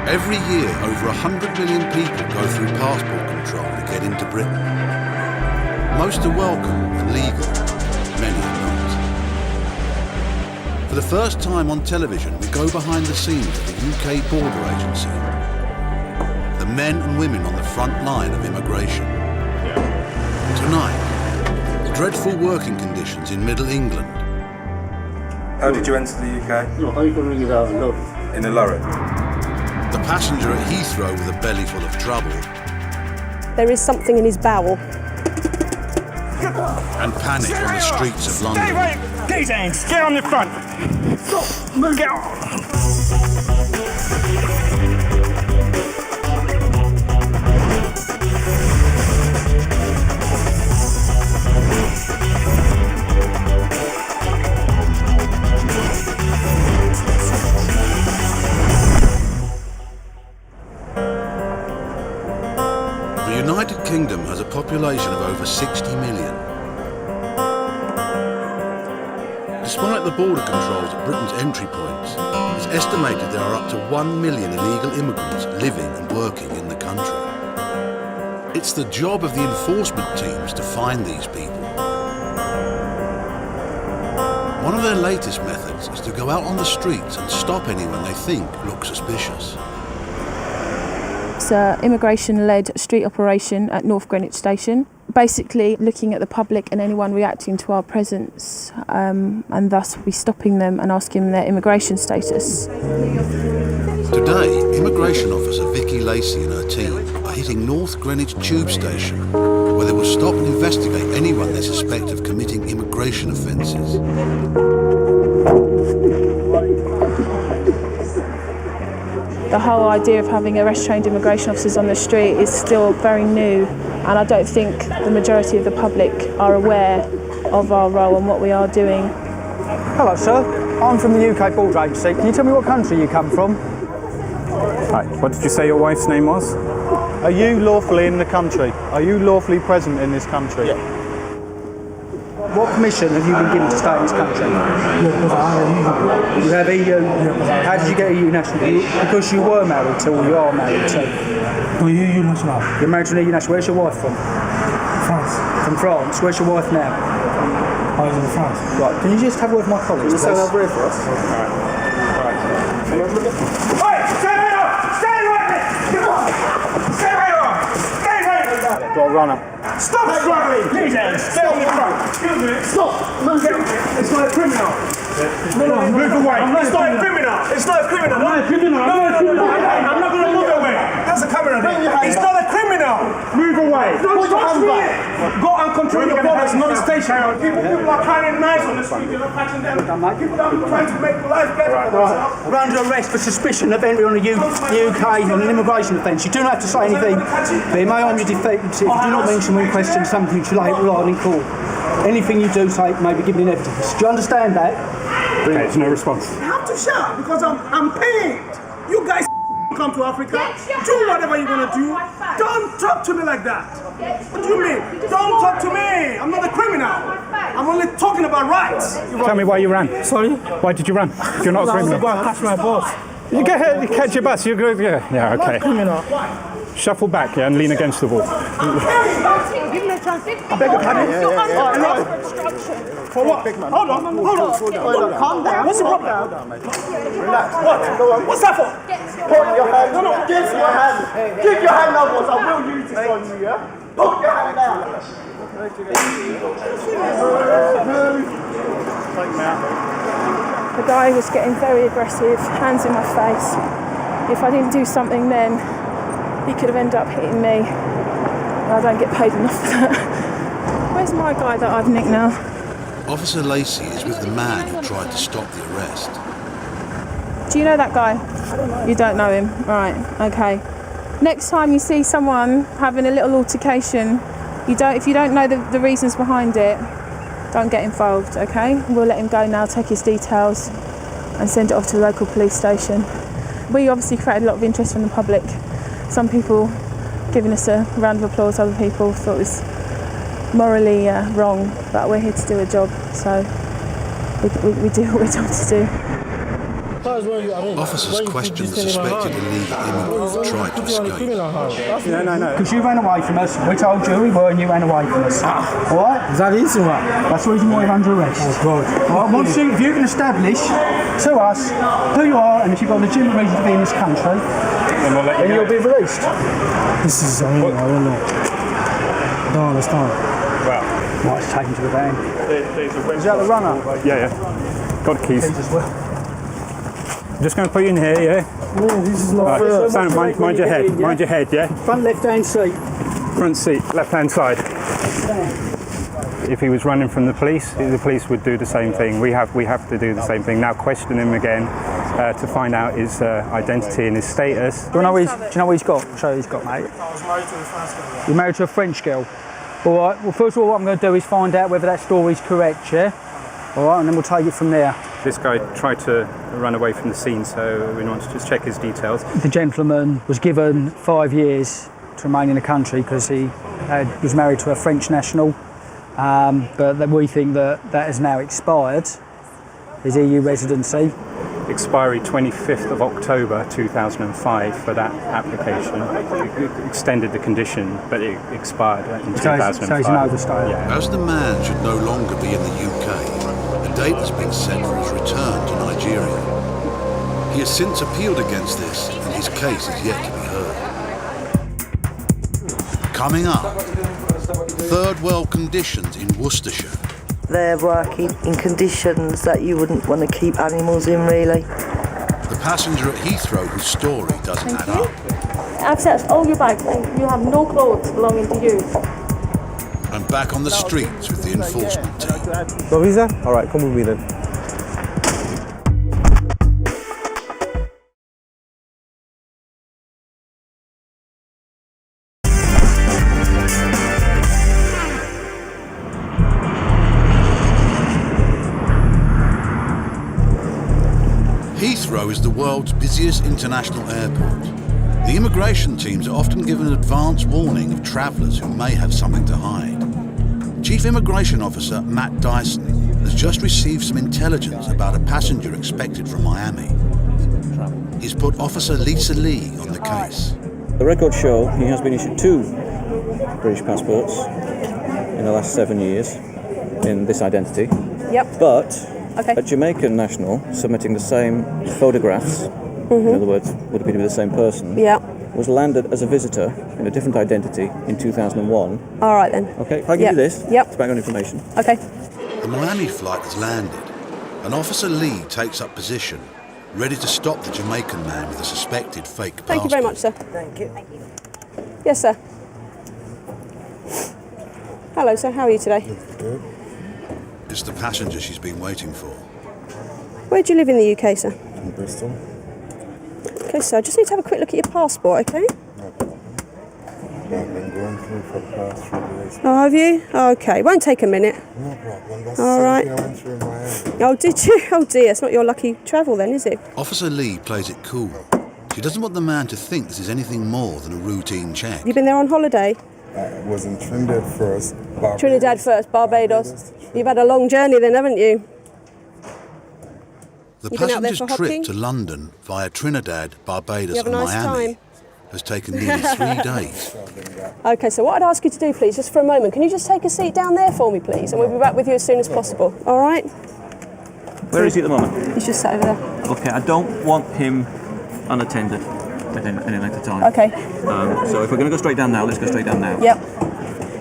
Every year, over 100 million people go through passport control to get into Britain. Most are welcome and legal, many are not. For the first time on television, we go behind the scenes of the UK Border Agency. The men and women on the front line of immigration. Tonight, dreadful working conditions in Middle England. How did you enter the UK? No, how you can ring it out? No. In a lorry. The passenger at Heathrow with a belly full of trouble. There is something in his bowel. And panic on the streets of London. Stay right! Get hands! Get on the front! Move! Get on! The United Kingdom has a population of over 60 million. Despite the border controls at Britain's entry points, it's estimated there are up to 1 million illegal immigrants living and working in the country. It's the job of the enforcement teams to find these people. One of their latest methods is to go out on the streets and stop anyone they think looks suspicious. It's an immigration-led street operation at North Greenwich Station, basically looking at the public and anyone reacting to our presence, and thus we stopping them and asking them their immigration status. Today, immigration officer Vicky Lacey and her team are hitting North Greenwich Tube Station, where they will stop and investigate anyone they suspect of committing immigration offences. The whole idea of having arrest-trained immigration officers on the street is still very new, and I don't think the majority of the public are aware of our role and what we are doing. Hello, sir. I'm from the UK Border Agency. Can you tell me what country you come from? Hi. What did you say your wife's name was? Are you lawfully in the country? Are you lawfully present in this country? Yeah. What permission have you been given to stay in this country? You have EU. How did you get EU national? Because you were married to, or you are married to? EU national. You're married to an EU national. Where's your wife from? France. From France. Where's your wife now? I was in France. Right. Can you just have a word with my colleagues? Can you stand over here for us? Got a runner. Stop struggling! Please, stay on the front. Excuse me. Stop! It's not a criminal. No, move away. It's not a criminal. It's not a criminal. I'm not a criminal. No. I'm not going to move away. That's a camera there. It's not a criminal. Move away. Don't touch me. Go and control your borders, not a station. People are carrying knives on the street. You're not catching them. People are trying to make life better for themselves. We're under arrest for suspicion of entry on the UK on an immigration offence. You do not have to say anything. Be my on your defence if you do not mention when questioned something which you later on in court. Anything you do say may be given in evidence. Do you understand that? Okay, there's no response. I have to shout because I'm paid. You guys come to Africa, do whatever you're going to do. Don't talk to me like that. What do you mean? Don't talk to me. I'm not a criminal. I'm only talking about rights. Tell me why you ran. Sorry? Why did you run? If you're not a criminal. Catch my boss. You catch your bus. You're good. Yeah. Okay. Criminal. Shuffle back, and lean against the wall. I beg your pardon. For what? Hold on. Calm down. What's the problem? Relax. What? What's that for? Put your hand. No. Give your hand. Give your hand upwards. I will use this on you, yeah? Put your hand down. The guy was getting very aggressive, hands in my face. If I didn't do something then, he could have ended up hitting me. I don't get paid enough for that. Where's my guy that I've nicked now? Officer Lacey is with the man who tried to stop the arrest. Do you know that guy? You don't know him? Right, okay. Next time you see someone having a little altercation, if you don't know the reasons behind it, don't get involved, okay? We'll let him go now, take his details and send it off to the local police station. We obviously created a lot of interest from the public. Some people giving us a round of applause, other people thought it was morally wrong, but we're here to do a job, so we do what we're told to do. Officers questioned the suspected illegal immigrant who tried to escape. No. Because you ran away from us. We told you we were and you ran away from us. Alright? Is that easy, man? That's the reason why you're under arrest. God. Alright, once if you can establish to us who you are and if you've got a legitimate reason to be in this country, Then we'll let you then go. you'll be released. This is, I don't know. I don't understand. Well, Might just take him to the van. there's a Is that the runner? Yeah. Got the keys. Keys as well. I'm just going to put you in here, yeah? This is not Right. Stand, mind your head. Mind your head, yeah? Front left-hand seat. Front seat, left-hand side. If he was running from the police would do the same thing. We have to do the same thing. Now question him again to find out his identity and his status. Do you know what he's got? I'll show you what he's got, mate. You're married to a French girl. All right. Well, first of all, what I'm going to do is find out whether that story's correct, yeah? All right, and then we'll take it from there. This guy tried to run away from the scene, so we want to just check his details. The gentleman was given 5 years to remain in the country because he was married to a French national, but we think that has now expired, his EU residency. Expiry 25th of October 2005 for that application. It extended the condition, but it expired in 2005. So he's an overstay. Yeah. As the man should no longer be in the UK, a date has been set for his return to Nigeria. He has since appealed against this, and his case is yet to be heard. Coming up, third world conditions in Worcestershire. They're working in conditions that you wouldn't want to keep animals in, really. The passenger at Heathrow whose story doesn't add up. Access all your bags and you have no clothes belonging to you. And back on the streets with the enforcement team. No visa? All right, come with me then. Heathrow is the world's busiest international airport. The immigration teams are often given advance warning of travellers who may have something to hide. Chief Immigration Officer Matt Dyson has just received some intelligence about a passenger expected from Miami. He's put Officer Lisa Lee on the case. The records show he has been issued 2 British passports in the last 7 years in this identity. Yep. But Okay. a Jamaican national submitting the same photographs, in other words, would appear to be the same person, Yeah. was landed as a visitor in a different identity in 2001. All right then. Okay, if I give Yep. you this, Yep. it's background information. Okay. The Miami flight has landed, and Officer Lee takes up position, ready to stop the Jamaican man with a suspected fake passport. Thank you very much, sir. Thank you. Yes, sir. Hello, sir. How are you today? It's the passenger she's been waiting for. Where do you live in the UK, sir? In Bristol. Okay, sir. I just need to have a quick look at your passport, okay? No problem. I've been going through for the past 3 days. Oh, have you? Okay. Won't take a minute. No problem. That's All the right. same thing I went through in Miami. Oh, did you? Oh, dear. It's not your lucky travel then, is it? Officer Lee plays it cool. She doesn't want the man to think this is anything more than a routine check. You've been there on holiday? I was in Trinidad first. Barbados. Trinidad first, Barbados. You've had a long journey then, haven't you? The You've been out there passenger's for trip hockey? to London via Trinidad, Barbados You have a and nice Miami time? has taken nearly 3 days. Okay, so what I'd ask you to do, please, just for a moment, can you just take a seat down there for me, please? And we'll be back with you as soon as possible. All right? Where is he at the moment? He's just sat over there. Okay, I don't want him unattended at any length of time. Okay. So if we're going to go straight down now, let's go straight down now. Yep.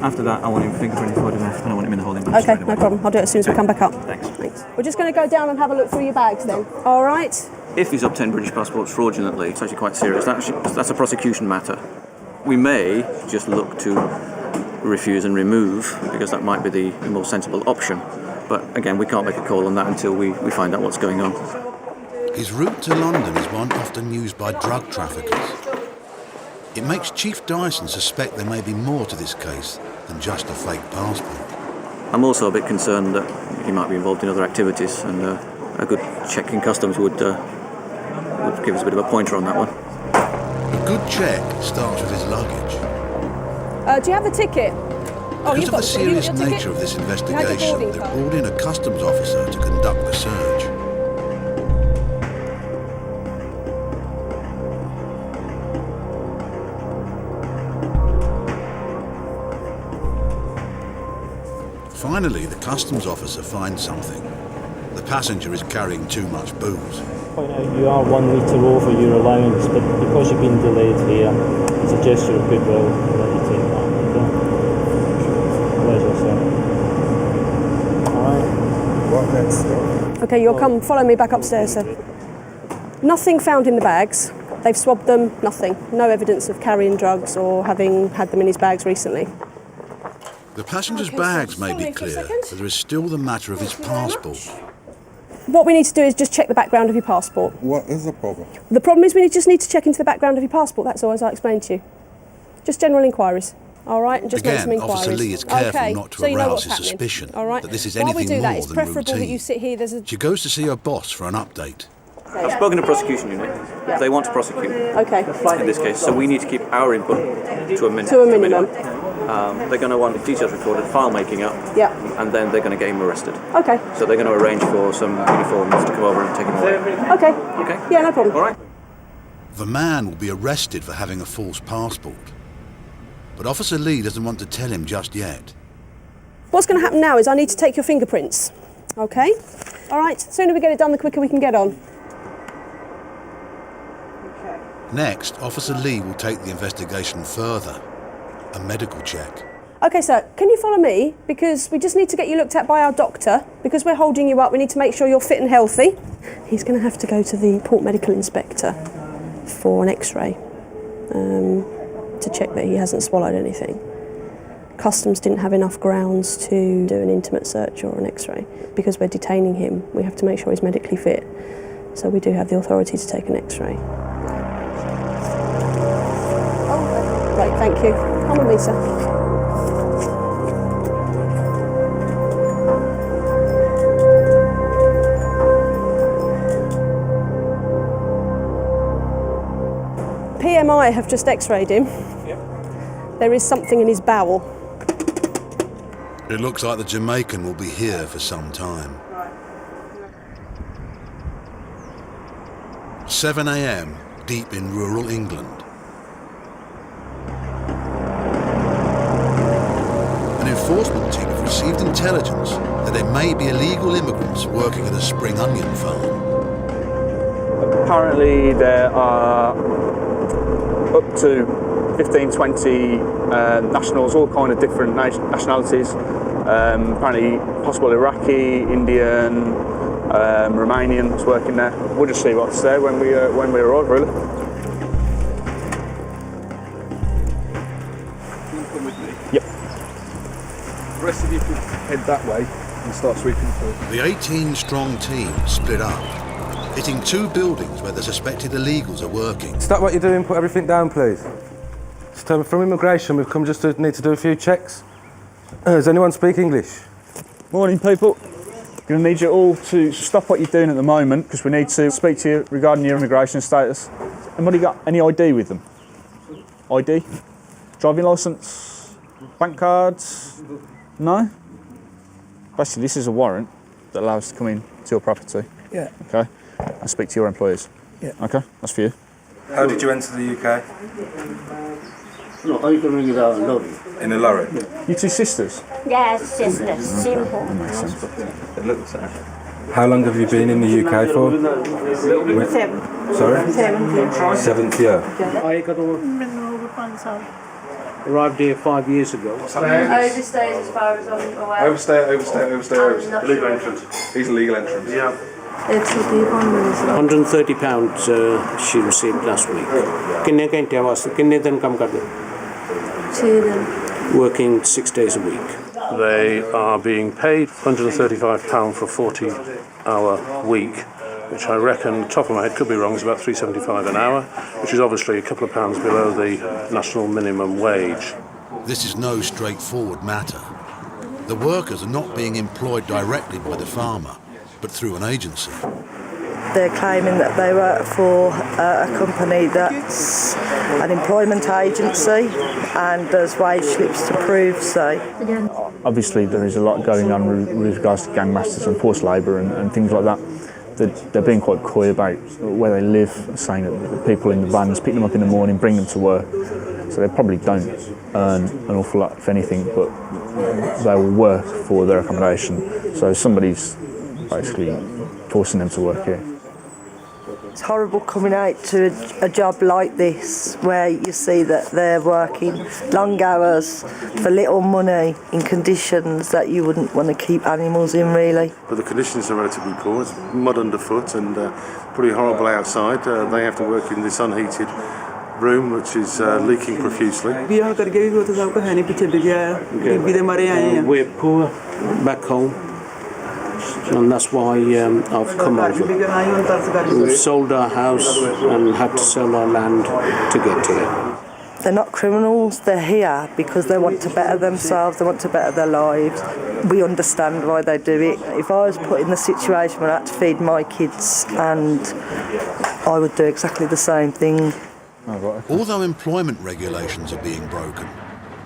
After that, I want him fingerprinting photographs and I want him in the holding room. Okay, straight no away. problem. I'll do it as soon as we come back up. Thanks. We're just going to go down and have a look through your bags then. All right? If he's obtained British passports fraudulently, it's actually quite serious. That's a prosecution matter. We may just look to refuse and remove because that might be the more sensible option. But again, we can't make a call on that until we find out what's going on. His route to London is one often used by drug traffickers. It makes Chief Dyson suspect there may be more to this case than just a fake passport. I'm also a bit concerned that he might be involved in other activities, and a good check in customs would give us a bit of a pointer on that one. A good check starts with his luggage. Do you have the ticket? Because of the serious nature of this You had your investigation, boarding they've card. brought in a customs officer to conduct the search. Finally, the customs officer finds something. The passenger is carrying too much booze. Point out you are 1 litre over your allowance, but because you've been delayed here, it's a gesture of goodwill to let you take that. Pleasure, sir. Alright. What next? Okay, you'll come follow me back upstairs, sir. Nothing found in the bags. They've swabbed them, nothing. No evidence of carrying drugs or having had them in his bags recently. The passenger's bags may be clear, but there is still the matter of his passport. What we need to do is just check the background of your passport. What is the problem? The problem is we just need to check into the background of your passport, that's all, as I explained to you. Just general inquiries, all right? And just make some Again, inquiries. Officer Lee is careful okay, not to so you know arouse what's his happening, suspicion all right? that this is While we anything do that, more it's than preferable that routine. you sit here. There's a... She goes to see her boss for an update. I've spoken to prosecution unit. They want to prosecute. Okay. In this case, so we need to keep our input to a minimum. To a minimum. They're going to want details recorded, file making up, Yeah. and then they're going to get him arrested. Okay. So they're going to arrange for some uniforms to come over and take him away. Okay. Okay. Yeah, no problem. All right. The man will be arrested for having a false passport. But Officer Lee doesn't want to tell him just yet. What's going to happen now is I need to take your fingerprints. Okay? All right. The sooner we get it done, the quicker we can get on. Next, Officer Lee will take the investigation further. A medical check. Okay, sir, can you follow me? Because we just need to get you looked at by our doctor. Because we're holding you up, we need to make sure you're fit and healthy. He's going to have to go to the Port Medical Inspector for an X-ray to check that he hasn't swallowed anything. Customs didn't have enough grounds to do an intimate search or an X-ray. Because we're detaining him, we have to make sure he's medically fit. So we do have the authority to take an X-ray. Right, thank you. Come on, Lisa. PMI have just X-rayed him. Yep. There is something in his bowel. It looks like the Jamaican will be here for some time. 7 a.m, deep in rural England. An enforcement team have received intelligence that there may be illegal immigrants working at a spring onion farm. Apparently there are up to 15, 20 nationals, all kind of different nationalities. Apparently possible Iraqi, Indian, Romanians working there. We'll just see what's there when we arrive, really. Come with me. Yep. The rest of you can head that way and start sweeping through. The 18-strong team split up, hitting 2 buildings where the suspected illegals are working. Stop what you're doing, put everything down, please. From immigration, we've come just to need to do a few checks. Does anyone speak English? Morning, people. Going to need you all to stop what you're doing at the moment because we need to speak to you regarding your immigration status. Anybody got any ID with them? ID? Driving licence? Bank cards? No? Basically, this is a warrant that allows us to come in to your property. Yeah. Okay? And speak to your employers. Yeah. Okay? That's for you. How did you enter the UK? No, I can bring it out in lorry. In a lorry? You 2 sisters? Yes, sister, simple. How long have you been in the UK for? 7. Sorry? 7th 7th year. I got arrived here 5 years ago. Overstays as far as I'm aware. Overstay. Legal entrance. He's a legal entrance. Yeah. £130 she received last week. कितने घंटे वास्ते कितने दिन काम कर दो? 6 दिन. Working 6 days a week. They are being paid £135 for a 40-hour week, which I reckon, top of my head, could be wrong, is about £3.75 an hour, which is obviously a couple of pounds below the national minimum wage. This is no straightforward matter. The workers are not being employed directly by the farmer, but through an agency. They're claiming that they work for a company that's an employment agency and does wage slips to prove so. Obviously, there is a lot going on with regards to gangmasters and forced labour and things like that. They're being quite coy about where they live, saying that the people in the vans pick them up in the morning, bring them to work. So they probably don't earn an awful lot, if anything, but they will work for their accommodation. So somebody's basically forcing them to work here. It's horrible coming out to a job like this where you see that they're working long hours for little money in conditions that you wouldn't want to keep animals in, really. But the conditions are relatively poor. It's mud underfoot and pretty horrible outside. They have to work in this unheated room which is leaking profusely. We're poor back home. And that's why I've come over. We've sold our house and had to sell our land to get here. They're not criminals, they're here because they want to better themselves, they want to better their lives. We understand why they do it. If I was put in the situation where I had to feed my kids, and I would do exactly the same thing. Although employment regulations are being broken,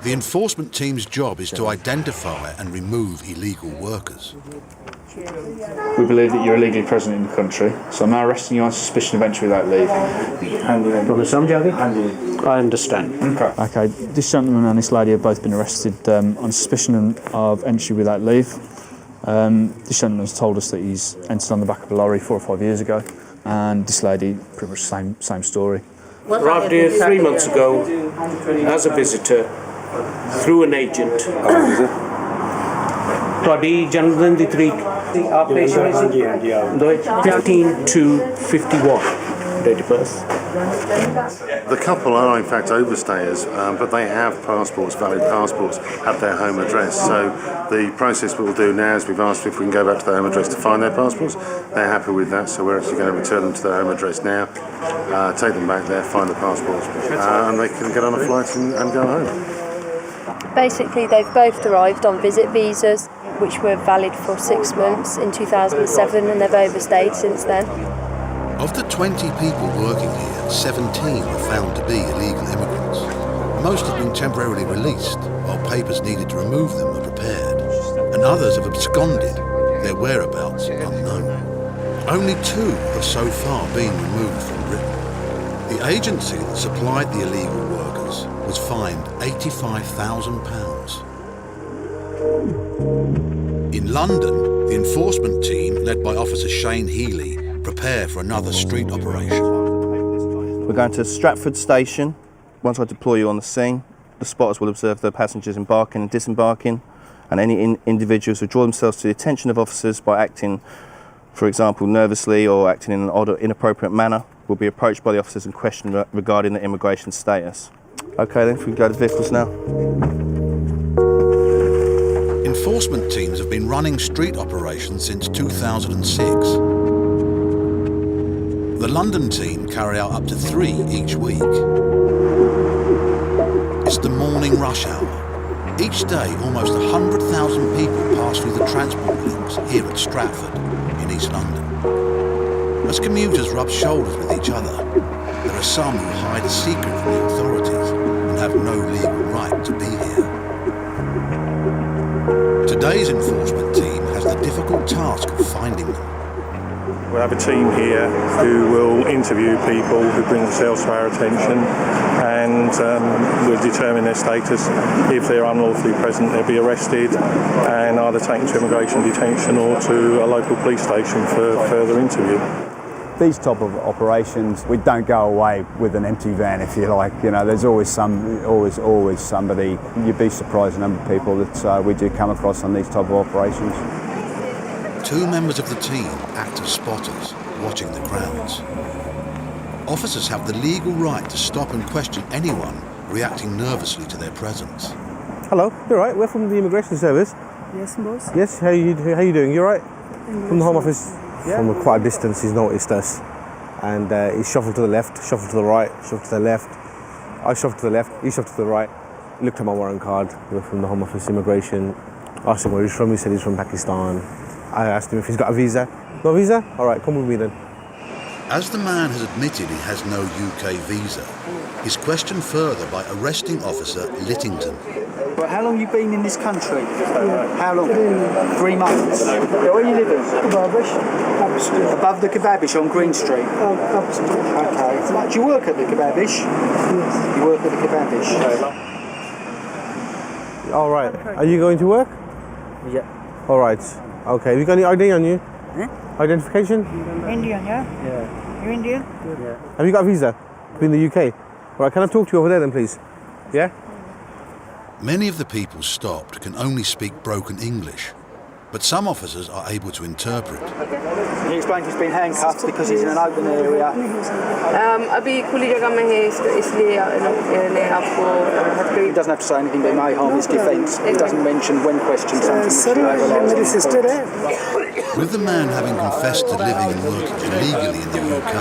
the enforcement team's job is to identify and remove illegal workers. We believe that you're illegally present in the country, so I'm now arresting you on suspicion of entry without leave. I understand. Okay, this gentleman and this lady have both been arrested on suspicion of entry without leave. This gentleman has told us that he's entered on the back of a lorry 4 or 5 years ago, and this lady, pretty much the same story. Arrived here 3 months ago as a visitor through an agent. ਤੁਹਾਡੀ ਜਨਮ ਦਿਨ ਦੀ ਤਰੀਕ 15 to 51 date of birth. The couple are in fact overstayers, but they have passports, valid passports, at their home address. So the process we'll do now is we've asked if we can go back to their home address to find their passports. They're happy with that, so we're actually going to return them to their home address now, take them back there, find the passports, and they can get on a flight and go home. Basically, they've both arrived on visit visas, which were valid for 6 months in 2007, and they've overstayed since then. Of the 20 people working here, 17 were found to be illegal immigrants. Most have been temporarily released, while papers needed to remove them were prepared, and others have absconded, their whereabouts unknown. Only 2 have so far been removed from Britain. The agency that supplied the illegal workers was fined £85,000. In London, the enforcement team, led by Officer Shane Healy, prepare for another street operation. We're going to Stratford Station. Once I deploy you on the scene, the spotters will observe the passengers embarking and disembarking, and any individuals who draw themselves to the attention of officers by acting, for example, nervously or acting in an odd or inappropriate manner, will be approached by the officers and questioned regarding their immigration status. Okay then, if we can go to vehicles now. Enforcement teams have been running street operations since 2006. The London team carry out up to 3 each week. It's the morning rush hour. Each day, almost 100,000 people pass through the transport links here at Stratford in East London. As commuters rub shoulders with each other, there are some who hide a secret from the authorities and have no legal right to be here. Today's enforcement team has the difficult task of finding them. We have a team here who will interview people who bring themselves to our attention, and we'll determine their status. If they're unlawfully present, they'll be arrested and either taken to immigration detention or to a local police station for further interview. These type of operations, we don't go away with an empty van, if you like. You know, there's always somebody. You'd be surprised the number of people that we do come across on these type of operations. 2 members of the team act as spotters, watching the crowds. Officers have the legal right to stop and question anyone reacting nervously to their presence. Hello, you're right. We're from the immigration service. Yes, boss. Yes, how you doing? You're right. From the Home Office. Yeah. From quite a distance, he's noticed us, and he shuffled to the left, shuffled to the right, shuffled to the left. I shuffled to the left, he shuffled to the right. He looked at my warrant card. We're from the Home Office immigration. Asked him where he's from. He said he's from Pakistan. I asked him if he's got a visa. No visa? All right, come with me then. As the man has admitted he has no UK visa, he's questioned further by arresting officer Littington. Well, how long you been in this country? How long? 3 months. Where are you living? Above the Kebabish on Green Street? Okay. Do you work at the Kebabish? Yes. You work at the Kebabish? All right. Are you going to work? Yeah. All right. Okay. Have you got any ID on you? Identification? Indian, yeah? Yeah. You Indian? Yeah. Have you got a visa to be in the UK? All right. Can I talk to you over there then, please? Yeah? Many of the people stopped can only speak broken English, but some officers are able to interpret. He explains he's been handcuffed because he's in an open area. अभी खुली जगह में है इसलिए इन्हें आपको He doesn't have to say anything that may harm his defence. He doesn't mention when questioned something. With the man having confessed to living and working illegally in the UK,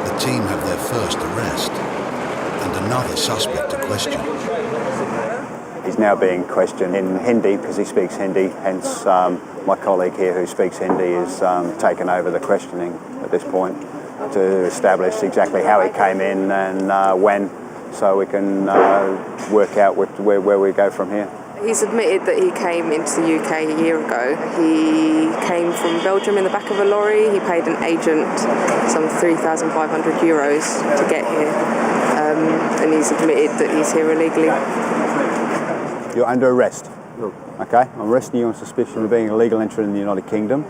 the team have their first arrest and another suspect to question. He's now being questioned in Hindi because he speaks Hindi, hence my colleague here who speaks Hindi is taken over the questioning at this point to establish exactly how he came in and when, so we can work out where we go from here. He's admitted that he came into the UK a year ago. He came from Belgium in the back of a lorry. He paid an agent some €3,500 to get here. And he's admitted that he's here illegally. You're under arrest. Okay? I'm arresting you on suspicion of being a illegal entrant in the United Kingdom.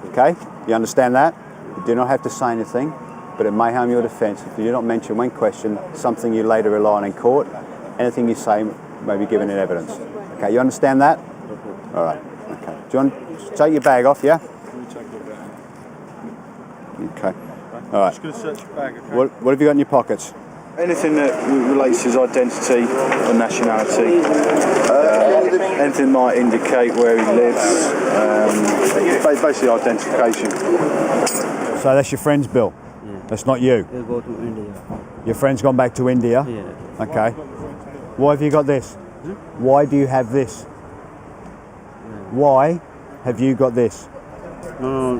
Okay? You understand that? You do not have to say anything, but it may harm your defence if you do not mention when questioned something you later rely on in court. Anything you say may be given in evidence. Okay, you understand that? All right. Okay. Do you want to take your bag off, yeah? Okay. All right. Just going to search your bag, okay? What have you got in your pockets? Anything that relates to his identity or nationality, anything might indicate where he lives, basically identification. So that's your friend's bill? Yeah. That's not you? We'll go to India. Your friend's gone back to India? Yeah. Okay. Why have you got this? Why do you have this? Why have you got this? No,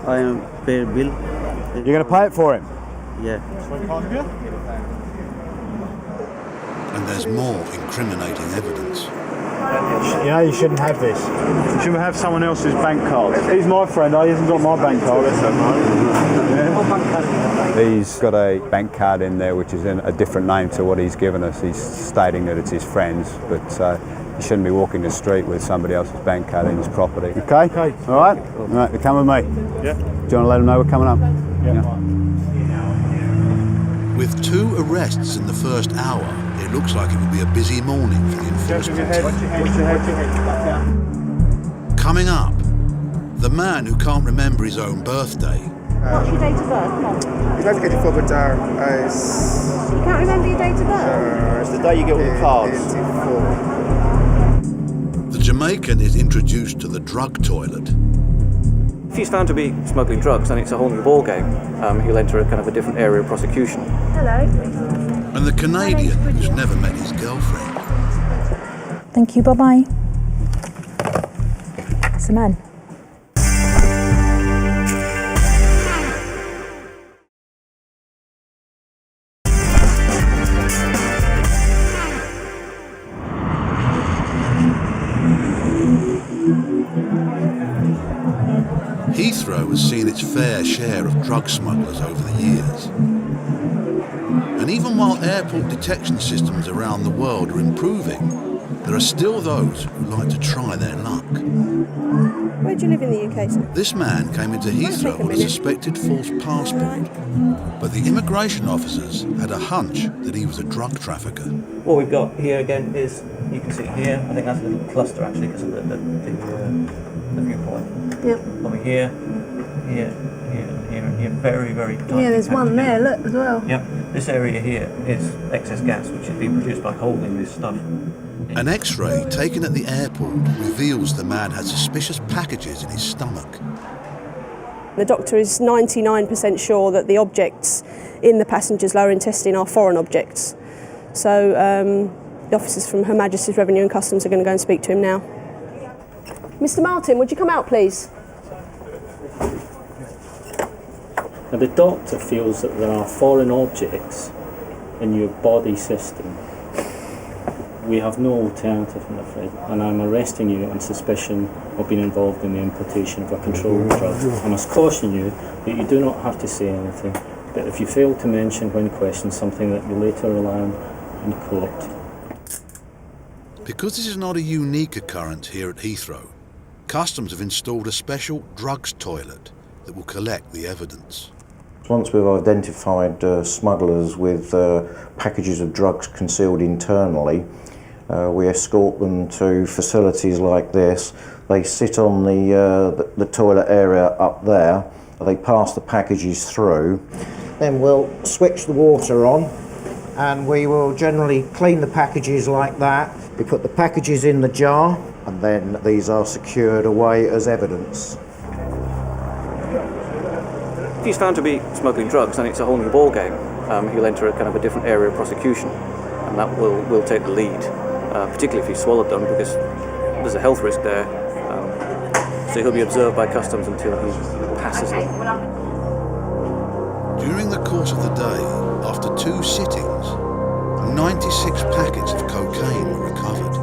I am pay bill. You're going to pay it for him? Yeah. And there's more incriminating evidence. You know you shouldn't have this. You shouldn't have someone else's bank card. He's my friend, he hasn't got my bank card. He's got a bank card in there which is in a different name to what he's given us. He's stating that it's his friend's, but he shouldn't be walking the street with somebody else's bank card in his property. Okay? Okay. All right? All right, you come with me. Yeah. Do you want to let him know we're coming up? Yeah. With 2 arrests in the first hour, it looks like it will be a busy morning for the enforcement team. Coming up, the man who can't remember his own birthday. What's your date of birth? It's not getting for but You can't remember your date of birth? it's the day you get all the cards. The Jamaican is introduced to the drug toilet. If he's found to be smuggling drugs, then it's a whole new ballgame. He'll enter a kind of a different area of prosecution. Hello. And the Canadian who's never met his girlfriend. Thank you, bye-bye. It's a man. Heathrow has seen its fair share of drug smugglers over the years. And even while airport detection systems around the world are improving, there are still those who like to try their luck. Where do you live in the UK, sir? This man came into Heathrow on a suspected false passport, but the immigration officers had a hunch that he was a drug trafficker. What we've got here again is, you can see here, I think that's a little cluster actually because of the viewpoint. Yep. Over here, here, and here, very, very tiny. Yeah, there's one there, look, as well. Yep. This area here is excess gas, which is being produced by holding this stuff. An X-ray taken at the airport reveals the man had suspicious packages in his stomach. The doctor is 99% sure that the objects in the passenger's lower intestine are foreign objects. So the officers from Her Majesty's Revenue and Customs are going to go and speak to him now. Mr. Martin, would you come out, please? Now the doctor feels that there are foreign objects in your body system. We have no alternative, I'm afraid, and I'm arresting you on suspicion of being involved in the importation of a controlled drug. I must caution you that you do not have to say anything, but if you fail to mention when questioned something that you later rely on in court. Because this is not a unique occurrence here at Heathrow, Customs have installed a special drugs toilet that will collect the evidence. Once we've identified smugglers with packages of drugs concealed internally, we escort them to facilities like this. They sit on the toilet area up there. They pass the packages through. Then we'll switch the water on and we will generally clean the packages like that. We put the packages in the jar and then these are secured away as evidence. If he's found to be smuggling drugs, then it's a whole new ballgame. He'll enter a kind of a different area of prosecution, and that will take the lead, particularly if he's swallowed them, because there's a health risk there. So he'll be observed by customs until he passes them. During the course of the day, after 2 sittings, 96 packets of cocaine were recovered.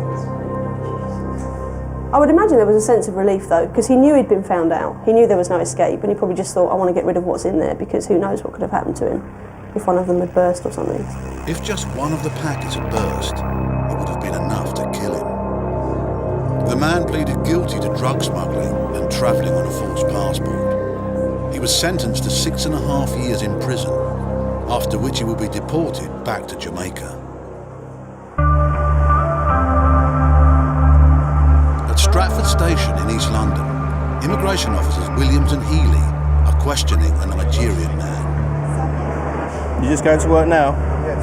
I would imagine there was a sense of relief though, because he knew he'd been found out. He knew there was no escape, and he probably just thought, I want to get rid of what's in there, because who knows what could have happened to him if one of them had burst or something. If just one of the packets had burst, it would have been enough to kill him. The man pleaded guilty to drug smuggling and travelling on a false passport. He was sentenced to 6.5 years in prison, after which he will be deported back to Jamaica. At Stratford Station in East London, immigration officers Williams and Healy are questioning a Nigerian man. You just going to work now? Yes.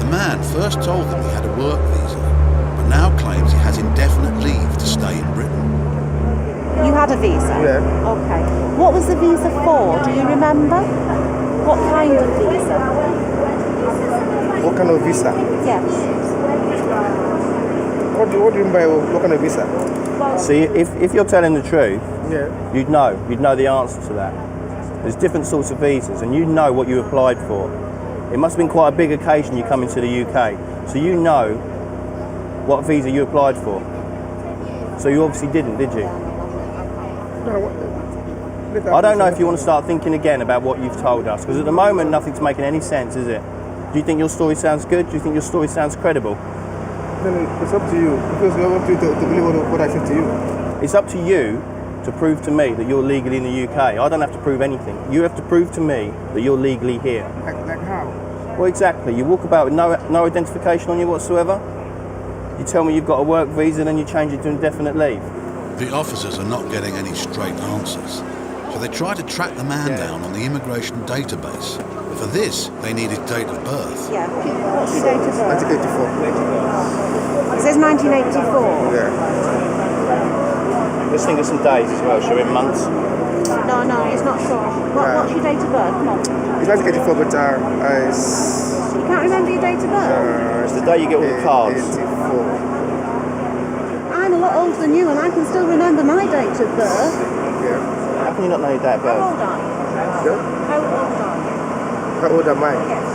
The man first told them he had a work visa, but now claims he has indefinite leave to stay in Britain. You had a visa? Yeah. Okay. What was the visa for? Do you remember? What kind of visa? What kind of visa? Yes. What do you mean by what kind of visa? See, if you're telling the truth, Yeah. you'd know the answer to that. There's different sorts of visas, and you know what you applied for. It must have been quite a big occasion you coming to the UK, so you know what visa you applied for. So you obviously didn't, did you? I don't know if you want to start thinking again about what you've told us, because at the moment nothing's making any sense, is it? Do you think your story sounds good? Do you think your story sounds credible? Then it's up to you, because you want to believe what I said to you. It's up to you to prove to me that you're legally in the UK. I don't have to prove anything. You have to prove to me that you're legally here. Like how? Well, exactly. You walk about with no identification on you whatsoever. You tell me you've got a work visa, then you change it to indefinite leave. The officers are not getting any straight answers, so they try to track the man down on the immigration database. But for this, they needed date of birth. Yeah. What's the date of birth? 1984. It says 1984. Yeah. Let's think of some days as well, shall we? Months? No, it's not sure. What's your date of birth? Come on. It's 1984, but You can't remember your date of birth? It's the day you get all the cards. 84. I'm a lot older than you and I can still remember my date of birth. Yeah. How can you not know your date of birth? How old are you? Yeah. How old are you? How old am I? Yes.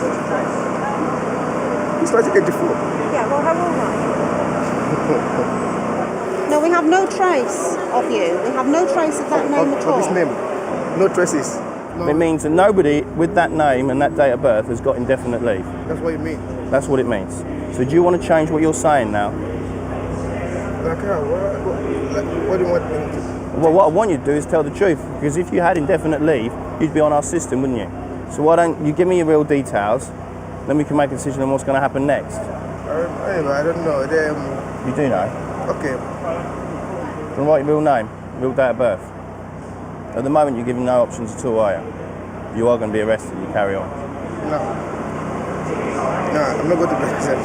It's 1984. Yeah, well, how old are you? No, we have no trace of you. We have no trace of that name at all. Of his name. No traces. No. It means that nobody with that name and that date of birth has got indefinite leave. That's what you mean. That's what it means. So do you want to change what you're saying now? Like how? What do you want me to do? Well, what I want you to do is tell the truth, because if you had indefinite leave, you'd be on our system, wouldn't you? So why don't you give me your real details, then we can make a decision on what's going to happen next. I don't know. You do know? Okay. Then write your real name, real date of birth. At the moment, you're giving no options at all, are you? You are going to be arrested, you carry on. No, I'm not going to be arrested.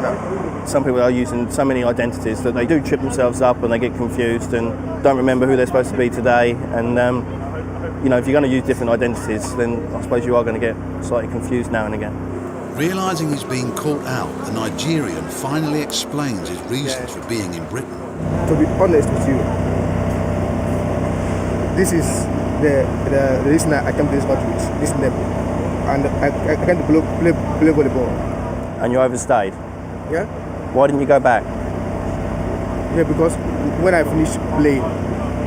No. Some people are using so many identities that they do trip themselves up and they get confused and don't remember who they're supposed to be today. And you know, if you're going to use different identities, then I suppose you are going to get slightly confused now and again. Realising he's being caught out, the Nigerian finally explains his reasons for being in Britain. To be honest with you, This is the reason I came to this country. This name, and I came to play volleyball. And you overstayed? Yeah. Why didn't you go back? Yeah, because when I finished playing,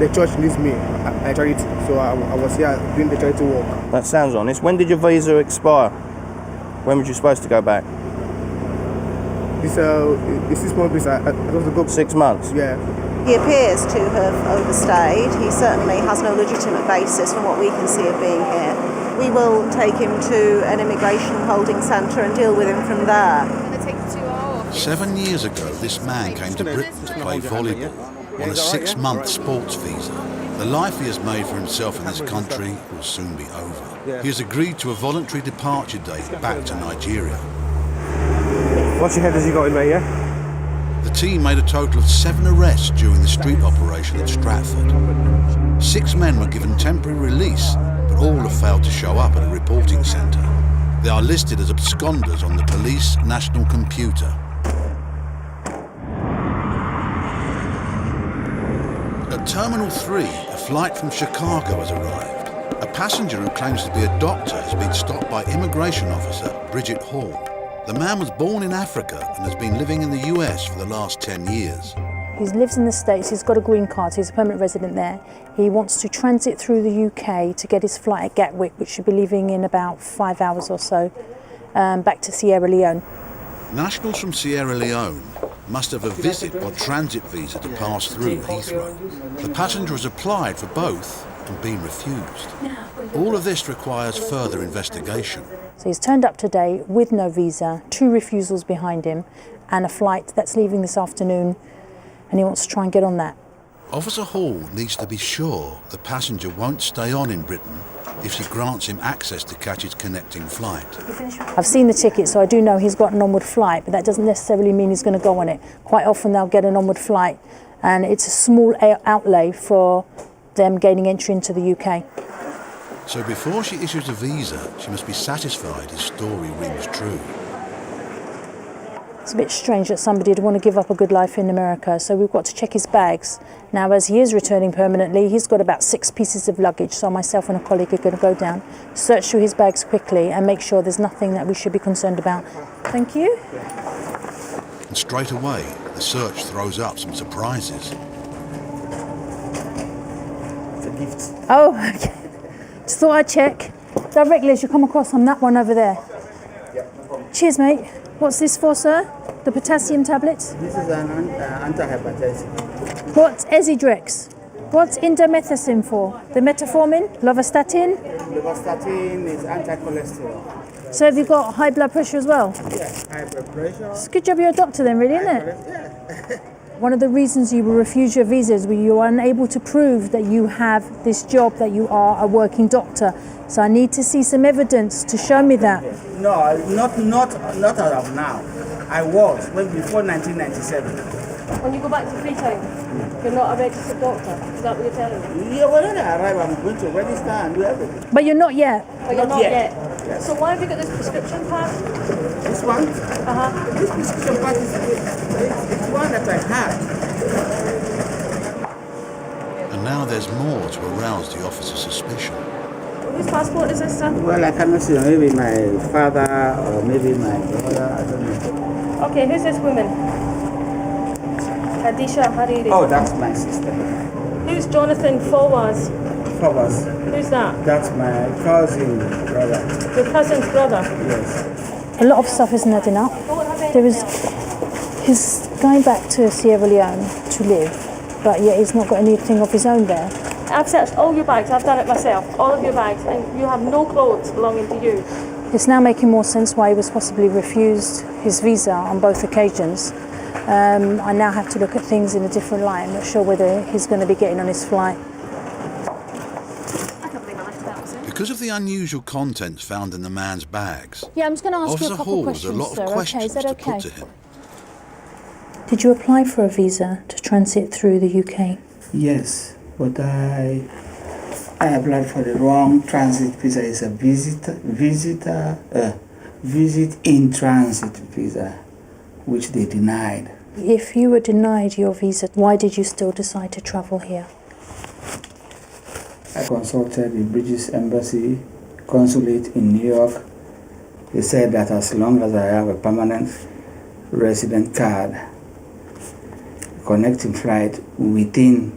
the church needs me. I charity, so I was here doing the charity work. That sounds honest. When did your visa expire? When were you supposed to go back? It's 6 months visa. I supposed to go. 6 months? Yeah. He appears to have overstayed. He certainly has no legitimate basis from what we can see of being here. We will take him to an immigration holding centre and deal with him from there. 7 years ago, this man came to Britain to play volleyball on a 6-month sports visa. The life he has made for himself in this country will soon be over. He has agreed to a voluntary departure date back to Nigeria. Watch your head as you got in there, yeah? The team made a total of 7 arrests during the street operation at Stratford. 6 men were given temporary release, but all have failed to show up at a reporting centre. They are listed as absconders on the police national computer. At Terminal 3, a flight from Chicago has arrived. A passenger who claims to be a doctor has been stopped by immigration officer Bridget Hall. The man was born in Africa and has been living in the US for the last 10 years. He lives in the States, he's got a green card, he's a permanent resident there. He wants to transit through the UK to get his flight at Gatwick, which should be leaving in about 5 hours or so, back to Sierra Leone. Nationals from Sierra Leone must have a visit or transit visa to pass through Heathrow. The passenger has applied for both and been refused. All of this requires further investigation. So he's turned up today with no visa, 2 refusals behind him, and a flight that's leaving this afternoon, and he wants to try and get on that. Officer Hall needs to be sure the passenger won't stay on in Britain if she grants him access to catch his connecting flight. I've seen the ticket, so I do know he's got an onward flight, but that doesn't necessarily mean he's going to go on it. Quite often they'll get an onward flight, and it's a small outlay for them gaining entry into the UK. So before she issues a visa, she must be satisfied his story rings true. It's a bit strange that somebody would want to give up a good life in America, so we've got to check his bags. Now, as he is returning permanently, he's got about 6 pieces of luggage, so myself and a colleague are going to go down, search through his bags quickly and make sure there's nothing that we should be concerned about. Thank you. And straight away, the search throws up some surprises. It's a gift. Oh, okay. Just thought I'd check. Directly as you come across on that one over there. Cheers, mate. What's this for, sir? The potassium tablets? This is an antihypertensive. What's Ezidrex? What's indomethacin for? The metformin? Lovastatin? Lovastatin is anti-cholesterol. So have you got high blood pressure as well? Yeah, high blood pressure. It's a good job you're a doctor then, really, isn't it? Yeah. One of the reasons you will refuse your visa is when you are unable to prove that you have this job, that you are a working doctor. So I need to see some evidence to show me that. No, not as of now. I was before 1997. When you go back to free time, you're not a registered doctor. Is that what you're telling me? Yeah, when I arrive, I'm going to register and do everything. But you're not yet. But you're not yet. Yes. So why have you got this prescription pad? This one? This prescription pad is one that I had. And now there's more to arouse the officer's suspicion. Whose passport is this, sir? Well, I cannot see. Maybe my father or maybe my brother. I don't know. Okay, who's this woman? Khadisha Hariri. Oh, that's my sister. Who's Jonathan Fawaz? Fawaz. Who's that? That's my cousin brother. Your cousin's brother? Yes. A lot of stuff isn't adding up. He's going back to Sierra Leone to live, but yet he's not got anything of his own there. I've searched all your bags, I've done it myself, all of your bags, and you have no clothes belonging to you. It's now making more sense why he was possibly refused his visa on both occasions. I now have to look at things in a different light. I'm not sure whether he's going to be getting on his flight. Because of the unusual contents found in the man's bags, Yeah, I'm just going to ask you a couple Officer Hall has a questions, lot of sir. questions Okay, is that to okay? put to him. Did you apply for a visa to transit through the UK? Yes, but I applied for the wrong transit visa. It's a visit in transit visa, which they denied. If you were denied your visa, why did you still decide to travel here? I consulted the British Embassy consulate in New York. They said that as long as I have a permanent resident card, connecting flight within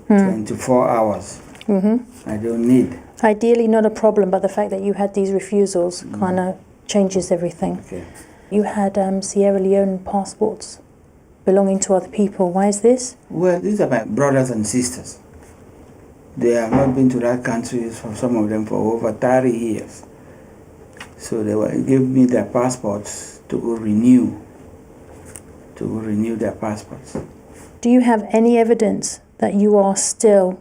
24 hours, I don't need. Ideally not a problem, but the fact that you had these refusals kind of changes everything. Okay. You had Sierra Leone passports belonging to other people. Why is this? Well, these are my brothers and sisters. They have not been to that country, for some of them, for over 30 years. So they gave me their passports to go renew their passports. Do you have any evidence that you are still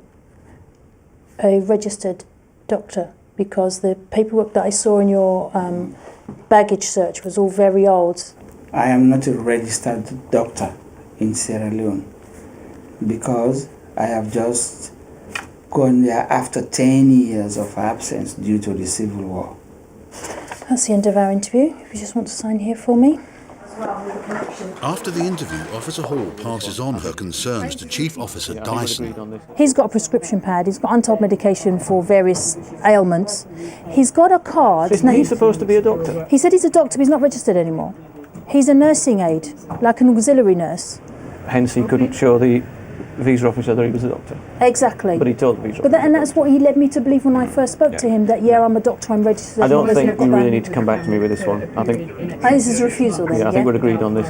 a registered doctor? Because the paperwork that I saw in your baggage search was all very old. I am not a registered doctor in Sierra Leone because I have just gone there after 10 years of absence due to the civil war. That's the end of our interview. If you just want to sign here for me. After the interview, Officer Hall passes on her concerns to Chief Officer Dyson. He's got a prescription pad, he's got untold medication for various ailments. He's got a card. Isn't he supposed to be a doctor? He said he's a doctor, but he's not registered anymore. He's a nursing aide, like an auxiliary nurse. Hence he couldn't show the visa officer that he was a doctor. Exactly. But he told the visa But officer. and that's what he led me to believe when I first spoke to him, that I'm a doctor, I'm registered. I don't and think I've we got really that. need to come back to me with this one. I think This is a refusal then, I think we're agreed on this.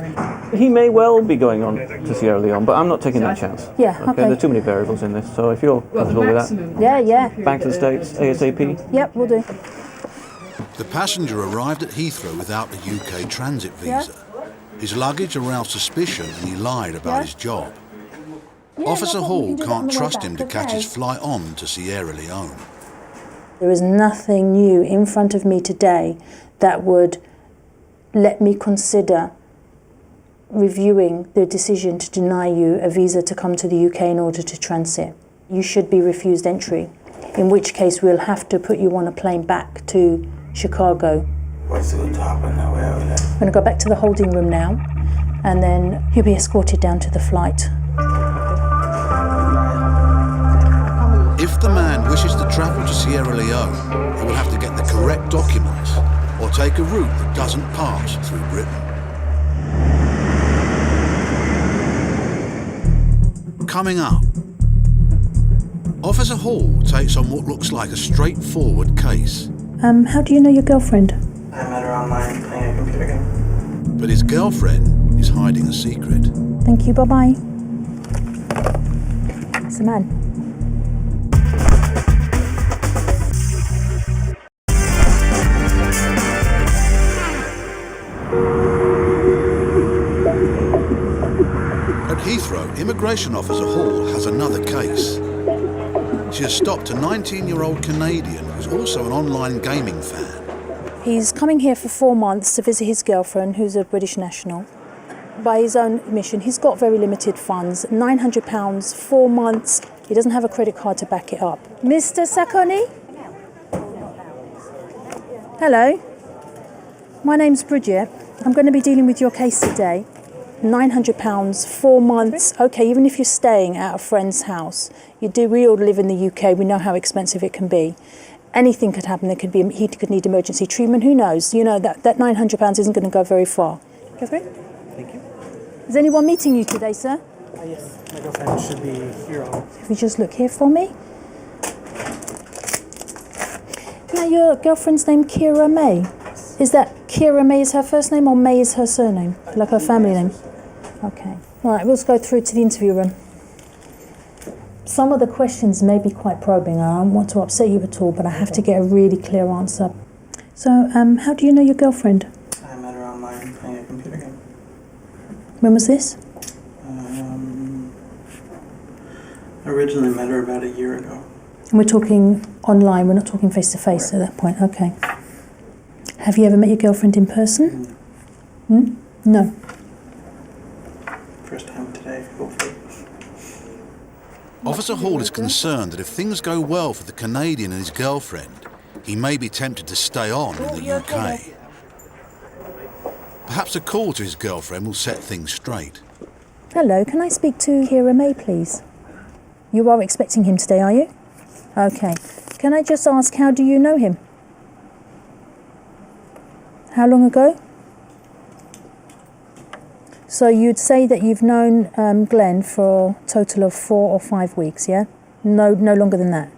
He may well be going on to Sierra Leone, but I'm not taking that chance. Yeah, okay. There's too many variables in this, so if you're comfortable with that. Yeah. Back to the States, ASAP. Yep, we'll do. The passenger arrived at Heathrow without a UK transit visa. His luggage aroused suspicion and he lied about his job. Officer Hall can't trust him to catch his flight on to Sierra Leone. There is nothing new in front of me today that would let me consider reviewing the decision to deny you a visa to come to the UK in order to transit. You should be refused entry, in which case we'll have to put you on a plane back to Chicago. What's going to happen now? Where are we I'm going to go back to the holding room now, and then you'll be escorted down to the flight. If the man wishes to travel to Sierra Leone, he will have to get the correct documents or take a route that doesn't pass through Britain. Coming up, Officer Hall takes on what looks like a straightforward case. How do you know your girlfriend? I met her online playing a computer game. But his girlfriend is hiding a secret. Thank you, bye-bye. It's a man. At Heathrow, Immigration Officer Hall has another case. She has stopped a 19-year-old Canadian who's also an online gaming fan. He's coming here for 4 months to visit his girlfriend, who's a British national. By his own admission, he's got very limited funds, £900, 4 months. He doesn't have a credit card to back it up. Mr. Sacconi? Hello. My name's Bridget. I'm going to be dealing with your case today. £900, 4 months. Okay, even if you're staying at a friend's house, we all live in the UK. We know how expensive it can be. Anything could happen. He could need emergency treatment. Who knows? You know that £900 isn't going to go very far. Go through. Thank you. Is anyone meeting you today, sir? Yes, my girlfriend should be here on. If you just look here for me. Now, your girlfriend's name Kira May. Is that Kira May is her first name or May is her surname? Like her family name? Okay. All right, we'll just go through to the interview room. Some of the questions may be quite probing. I don't want to upset you at all, but I have to get a really clear answer. So, how do you know your girlfriend? I met her online playing a computer game. When was this? I originally met her about a year ago. And we're talking online, we're not talking face to face at that point. Okay. Have you ever met your girlfriend in person? No. First time today, hopefully. Officer Hall is concerned that if things go well for the Canadian and his girlfriend, he may be tempted to stay on in the UK. Perhaps a call to his girlfriend will set things straight. Hello, can I speak to Kira May, please? You are expecting him today, are you? Okay. Can I just ask, how do you know him? How long ago? So you'd say that you've known Glenn for a total of 4 or 5 weeks, yeah? No longer than that.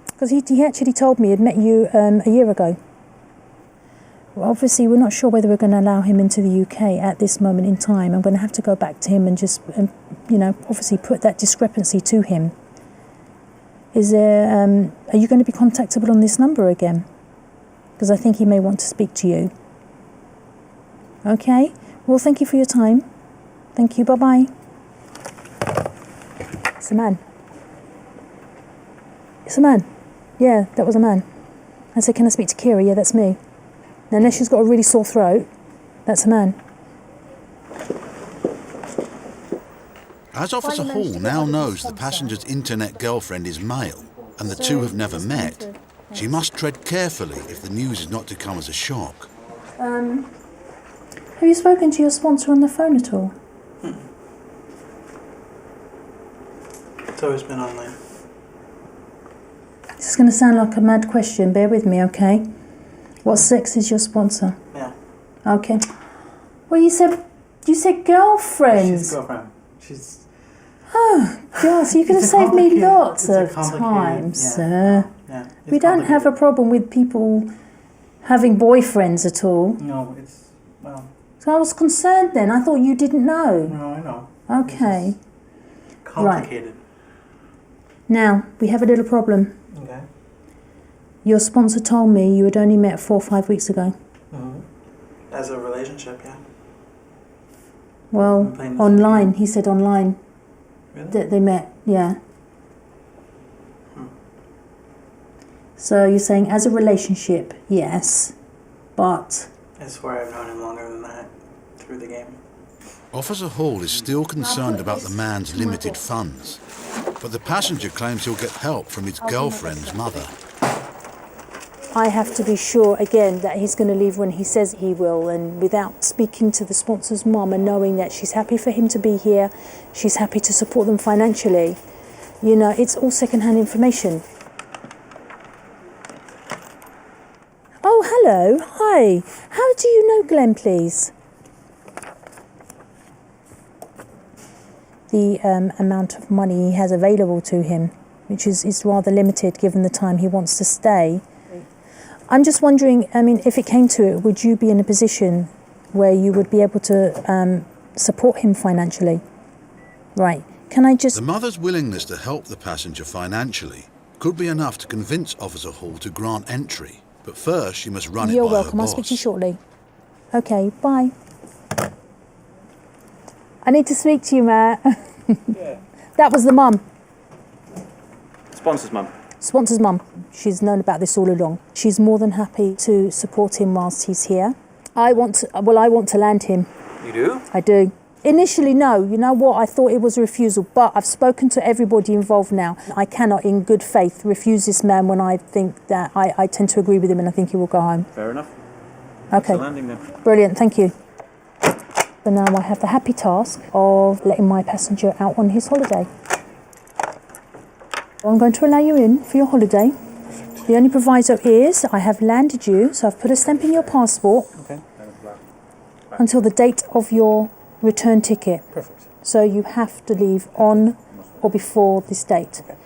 Because he actually told me he'd met you a year ago. Well, obviously, we're not sure whether we're going to allow him into the UK at this moment in time. I'm going to have to go back to him and just, obviously put that discrepancy to him. Is there? Are you going to be contactable on this number again? Because I think he may want to speak to you. Okay. Well, thank you for your time. Thank you. Bye-bye. It's a man. It's a man. Yeah, that was a man. I said, can I speak to Kira? Yeah, that's me. Now, unless she's got a really sore throat, that's a man. As Officer Hall now knows the passenger's internet girlfriend is male and the two have never met, she must tread carefully if the news is not to come as a shock. Have you spoken to your sponsor on the phone at all? It's always been online. This is going to sound like a mad question. Bear with me, okay? What sex is your sponsor? Yeah. Okay. Well, you said girlfriend. She's a girlfriend. She's... Oh, God, so you could have saved me lots of time, sir. Yeah, we don't have a problem with people having boyfriends at all. No, it's... well... So I was concerned then. I thought you didn't know. No, I know. Okay. Complicated. Right. Now, we have a little problem. Okay. Your sponsor told me you had only met 4 or 5 weeks ago. Mm-hmm. As a relationship, yeah. Well, online. He said online. Really? That they met, yeah. So you're saying as a relationship, yes, but... I swear I've known him longer than that, through the game. Officer Hall is still concerned about the man's limited funds, but the passenger claims he'll get help from his girlfriend's mother. I have to be sure, again, that he's going to leave when he says he will, and without speaking to the sponsor's mum and knowing that she's happy for him to be here, she's happy to support them financially. You know, it's all second-hand information. Oh, hello. Hi. How do you know Glenn, please? The amount of money he has available to him, which is rather limited given the time he wants to stay. I'm just wondering, I mean, if it came to it, would you be in a position where you would be able to support him financially? Right. Can I just... The mother's willingness to help the passenger financially could be enough to convince Officer Hall to grant entry. But first, she must run it by her boss. You're welcome. I'll speak to you shortly. Okay, bye. I need to speak to you, Matt. Yeah. That was the mum. Sponsor's mum. Sponsor's mum. She's known about this all along. She's more than happy to support him whilst he's here. I want to land him. You do? I do. Initially, no. You know what? I thought it was a refusal, but I've spoken to everybody involved now. I cannot, in good faith, refuse this man when I think that I tend to agree with him and I think he will go home. Fair enough. Okay. Landing then. Brilliant. Thank you. So now I have the happy task of letting my passenger out on his holiday. I'm going to allow you in for your holiday. The only proviso is I have landed you, so I've put a stamp in your passport until the date of your return ticket. Perfect. So you have to leave on or before this date. Okay.